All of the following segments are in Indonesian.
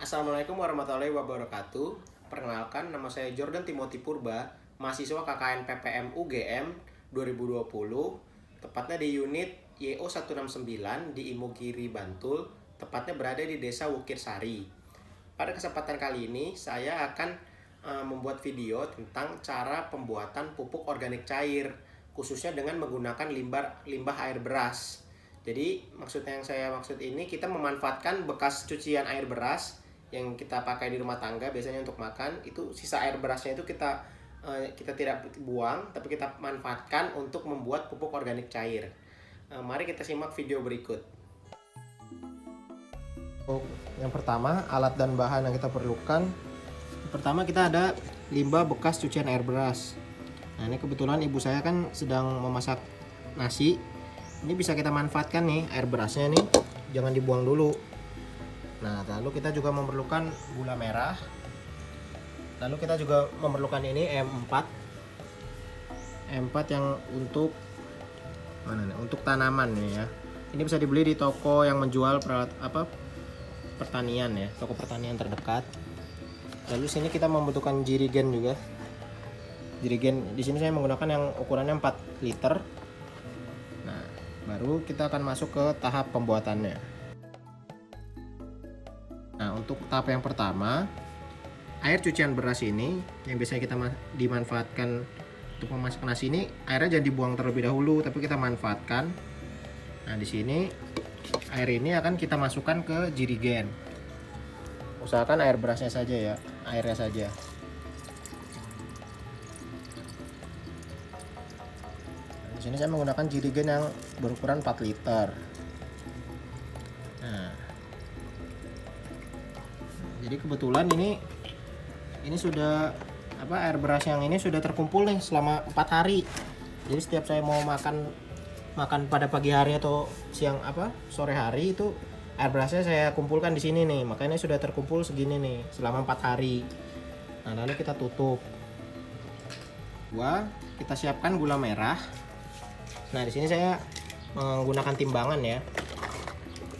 Assalamualaikum warahmatullahi wabarakatuh. Perkenalkan, nama saya Jordan Timothy Purba, mahasiswa KKN PPM UGM 2020, tepatnya di unit YO 169 di Imogiri, Bantul, tepatnya berada di Desa Wukir Sari. Pada kesempatan kali ini, saya akan membuat video tentang cara pembuatan pupuk organik cair, khususnya dengan menggunakan limbah air beras. Jadi maksudnya yang saya maksud ini, kita memanfaatkan bekas cucian air beras yang kita pakai di rumah tangga biasanya untuk makan, itu sisa air berasnya itu kita tidak buang, tapi kita manfaatkan untuk membuat pupuk organik cair. Mari kita simak video berikut. Yang pertama, alat dan bahan yang kita perlukan. Pertama, kita ada limbah bekas cucian air beras. Nah, ini kebetulan ibu saya kan sedang memasak nasi. Ini bisa kita manfaatkan nih, air berasnya nih, jangan dibuang dulu. Nah, lalu kita juga memerlukan gula merah. Lalu kita juga memerlukan ini M4 yang untuk untuk tanaman nih ya. Ini bisa dibeli di toko yang menjual pertanian ya, toko pertanian terdekat. Lalu sini kita membutuhkan jirigen juga. Jirigen di sini saya menggunakan yang ukurannya 4 liter. Nah, baru kita akan masuk ke tahap pembuatannya. Nah, untuk tahap yang pertama, air cucian beras ini yang biasanya kita dimanfaatkan untuk memasak nasi ini, airnya jangan dibuang terlebih dahulu, tapi kita manfaatkan. Nah, di sini air ini akan kita masukkan ke jirigen. Usahakan air berasnya saja ya, airnya saja. Nah, di sini saya menggunakan jirigen yang berukuran 4 liter. Nah, jadi kebetulan ini sudah air beras yang ini sudah terkumpul nih selama 4 hari. Jadi setiap saya mau makan pada pagi hari atau sore hari, itu air berasnya saya kumpulkan di sini nih. Makanya sudah terkumpul segini nih selama 4 hari. Nah, lalu kita tutup. Kita siapkan gula merah. Nah, di sini saya menggunakan timbangan ya.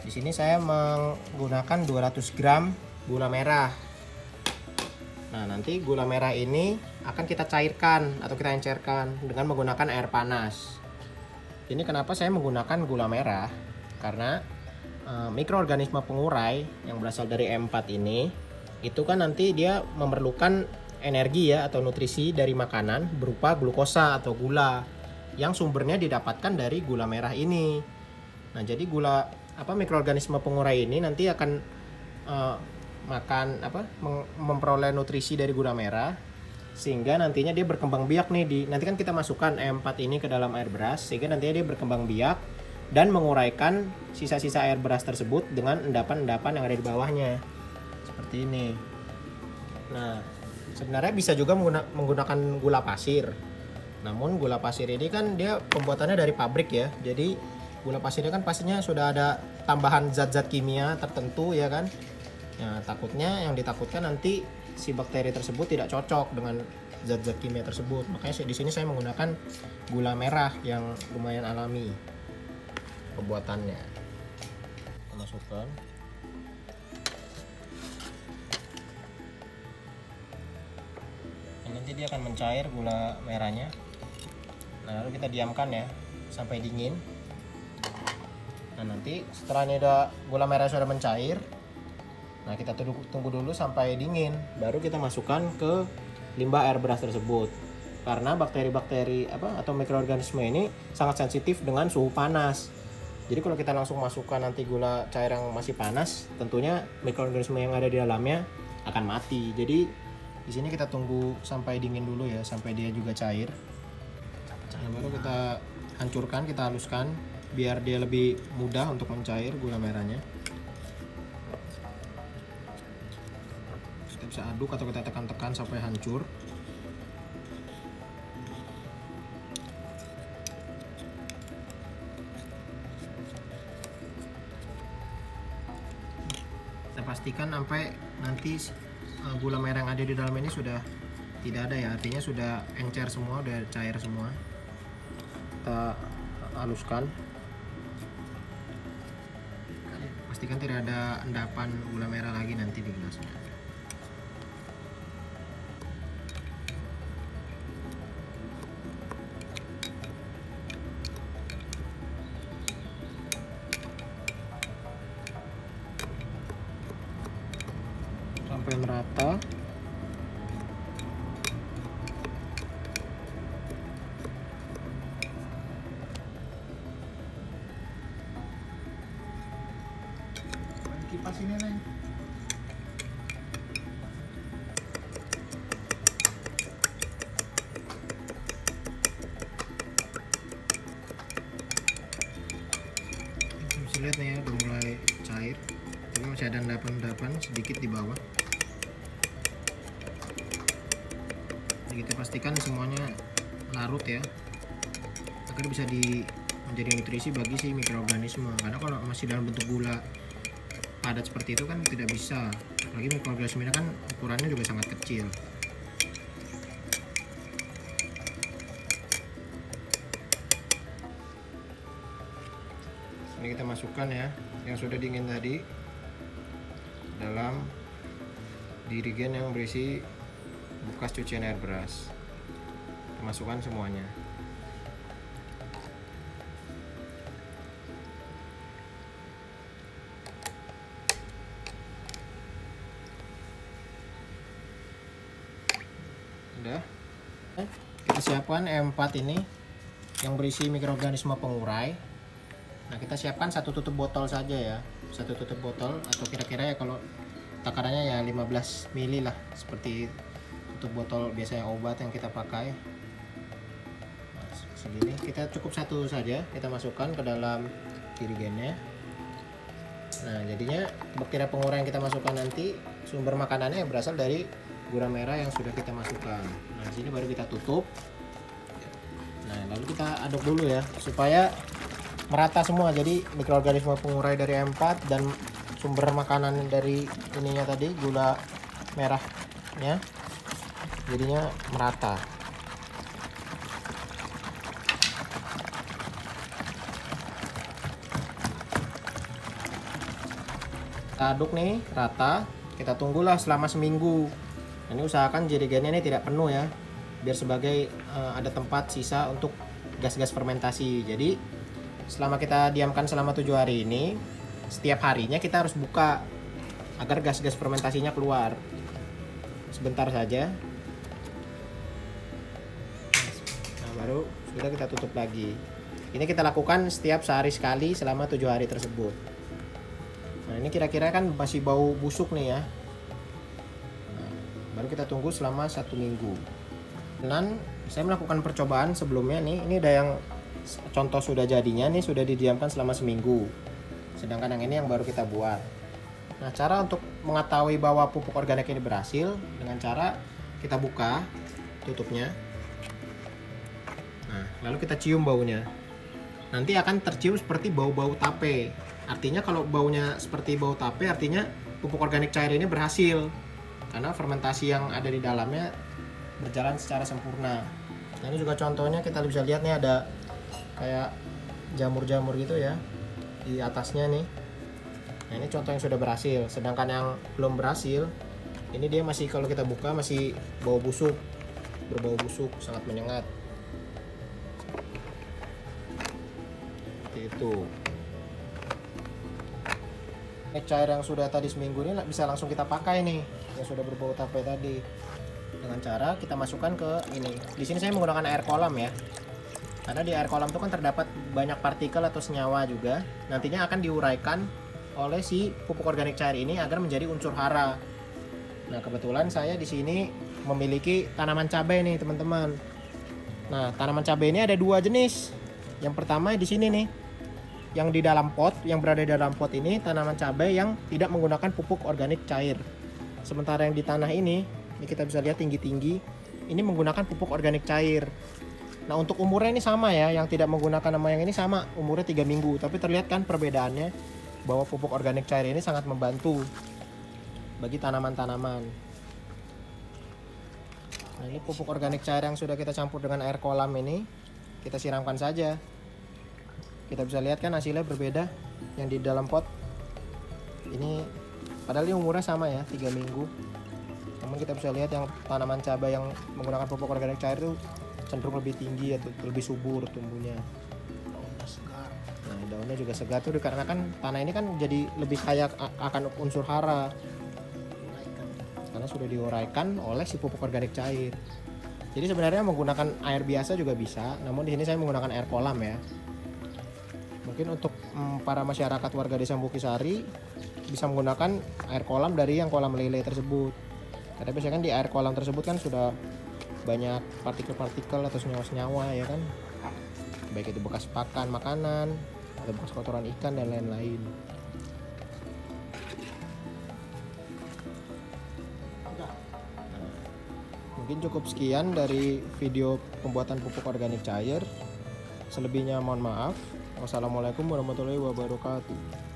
Di sini saya menggunakan 200 gram gula merah. Nah, nanti gula merah ini akan kita cairkan atau kita encerkan dengan menggunakan air panas. Ini kenapa saya menggunakan gula merah? Karena mikroorganisme pengurai yang berasal dari M4 ini, itu kan nanti dia memerlukan energi ya atau nutrisi dari makanan berupa glukosa atau gula yang sumbernya didapatkan dari gula merah ini. Nah, jadi mikroorganisme pengurai ini nanti akan memperoleh nutrisi dari gula merah, sehingga nantinya dia berkembang biak nih nanti kan kita masukkan M4 ini ke dalam air beras, sehingga nantinya dia berkembang biak dan menguraikan sisa-sisa air beras tersebut dengan endapan-endapan yang ada di bawahnya seperti ini. Nah, sebenarnya bisa juga menggunakan gula pasir. Namun gula pasir ini kan dia pembuatannya dari pabrik ya. Jadi gula pasirnya kan pastinya sudah ada tambahan zat-zat kimia tertentu ya kan. Nah, yang ditakutkan nanti si bakteri tersebut tidak cocok dengan zat-zat kimia tersebut. Makanya di sini saya menggunakan gula merah yang lumayan alami pembuatannya. Masukkan. Nanti dia akan mencair gula merahnya. Nah, lalu kita diamkan ya sampai dingin. Nah, nanti setelah ini gula merah sudah mencair, nah kita tunggu dulu sampai dingin, baru kita masukkan ke limbah air beras tersebut. Karena bakteri-bakteri atau mikroorganisme ini sangat sensitif dengan suhu panas. Jadi kalau kita langsung masukkan nanti gula cair yang masih panas, tentunya mikroorganisme yang ada di dalamnya akan mati. Jadi di sini kita tunggu sampai dingin dulu ya, sampai dia juga cair. Nah, baru kita hancurkan, kita haluskan biar dia lebih mudah untuk mencair gula merahnya. Kita bisa aduk atau kita tekan-tekan sampai hancur. Kita pastikan sampai nanti gula merah yang ada di dalam ini sudah tidak ada ya, artinya sudah encer semua, udah cair semua. Kita haluskan. pastikan tidak ada endapan gula merah lagi nanti di gelasnya. Sampai merata. Kipas ini Neng. Bisa lihat nih ya, udah mulai cair, tapi masih ada endapan-endapan sedikit di bawah. Jadi kita pastikan semuanya larut ya, agar bisa menjadi nutrisi bagi si mikroorganisme. Karena kalau masih dalam bentuk gula padat seperti itu kan tidak bisa, apalagi mikroorganisme kan ukurannya juga sangat kecil. Ini kita masukkan ya yang sudah dingin tadi dalam dirigen yang berisi bekas cucian air beras. Kita masukkan semuanya. Udah. Kita siapkan E4 ini yang berisi mikroorganisme pengurai. Nah, kita siapkan satu tutup botol saja ya. Satu tutup botol, atau kira-kira ya kalau takarannya ya 15 ml lah, seperti tutup botol biasanya obat yang kita pakai. Nah, segini kita cukup satu saja kita masukkan ke dalam dirigennya. Nah, jadinya bakteri pengurai yang kita masukkan nanti sumber makanannya berasal dari gula merah yang sudah kita masukkan. Nah, sini baru kita tutup. Nah, lalu kita aduk dulu ya supaya merata semua. Jadi mikroorganisme pengurai dari E4 dan sumber makanan dari ininya tadi, gula merahnya, jadinya merata. Kita aduk nih rata, kita tunggulah selama seminggu. Ini usahakan jerigennya ini tidak penuh ya, biar sebagai ada tempat sisa untuk gas-gas fermentasi. Jadi selama kita diamkan selama 7 hari ini, setiap harinya kita harus buka agar gas-gas fermentasinya keluar. Sebentar saja. Nah, baru sudah kita tutup lagi. Ini kita lakukan setiap sehari sekali selama 7 hari tersebut. Nah, ini kira-kira kan masih bau busuk nih ya. Nah, baru kita tunggu selama 1 minggu. Dan saya melakukan percobaan sebelumnya nih, ini ada yang contoh sudah jadinya nih, sudah didiamkan selama seminggu. Sedangkan yang ini yang baru kita buat. Nah, cara untuk mengetahui bahwa pupuk organik ini berhasil dengan cara kita buka tutupnya. Nah, lalu kita cium baunya. Nanti akan tercium seperti bau-bau tape. Artinya kalau baunya seperti bau tape, artinya pupuk organik cair ini berhasil. Karena fermentasi yang ada di dalamnya berjalan secara sempurna. Nah, ini juga contohnya kita bisa lihat nih, ada kayak jamur-jamur gitu ya di atasnya nih. Nah, ini contoh yang sudah berhasil. Sedangkan yang belum berhasil, ini dia masih, kalau kita buka masih bau busuk, berbau busuk, sangat menyengat. Seperti itu. Cair yang sudah tadi seminggu ini bisa langsung kita pakai nih, yang sudah berbau tape tadi. Dengan cara kita masukkan ke ini. Di sini saya menggunakan air kolam ya. Karena di air kolam itu kan terdapat banyak partikel atau senyawa juga. Nantinya akan diuraikan oleh si pupuk organik cair ini agar menjadi unsur hara. Nah, kebetulan saya di sini memiliki tanaman cabai nih, teman-teman. Nah, tanaman cabai ini ada 2 jenis. Yang pertama di sini nih, yang di dalam pot, yang berada di dalam pot ini tanaman cabai yang tidak menggunakan pupuk organik cair. Sementara yang di tanah ini kita bisa lihat tinggi-tinggi, ini menggunakan pupuk organik cair. Nah, untuk umurnya ini sama ya, yang tidak menggunakan nama yang ini sama, umurnya 3 minggu. Tapi terlihat kan perbedaannya, bahwa pupuk organik cair ini sangat membantu bagi tanaman-tanaman. Nah, ini pupuk organik cair yang sudah kita campur dengan air kolam ini, kita siramkan saja. Kita bisa lihat kan hasilnya berbeda yang di dalam pot. Ini padahal ini umurnya sama ya, 3 minggu. Namun kita bisa lihat yang tanaman cabai yang menggunakan pupuk organik cair itu cenderung lebih tinggi atau lebih subur tumbuhnya. Daunnya segar. Nah, daunnya juga segar tuh dikarenakan tanah ini kan jadi lebih kaya akan unsur hara Uraikan. karena sudah diuraikan oleh si pupuk organik cair. Jadi sebenarnya menggunakan air biasa juga bisa, namun di sini saya menggunakan air kolam ya. Mungkin untuk para masyarakat warga desa Bukisari bisa menggunakan air kolam dari yang kolam lele tersebut. Karena biasanya kan di air kolam tersebut kan sudah banyak partikel-partikel atau senyawa-senyawa ya kan. Baik itu bekas pakan makanan atau bekas kotoran ikan dan lain-lain. Udah. Mungkin cukup sekian dari video pembuatan pupuk organik cair. Selebihnya mohon maaf. Wassalamualaikum warahmatullahi wabarakatuh.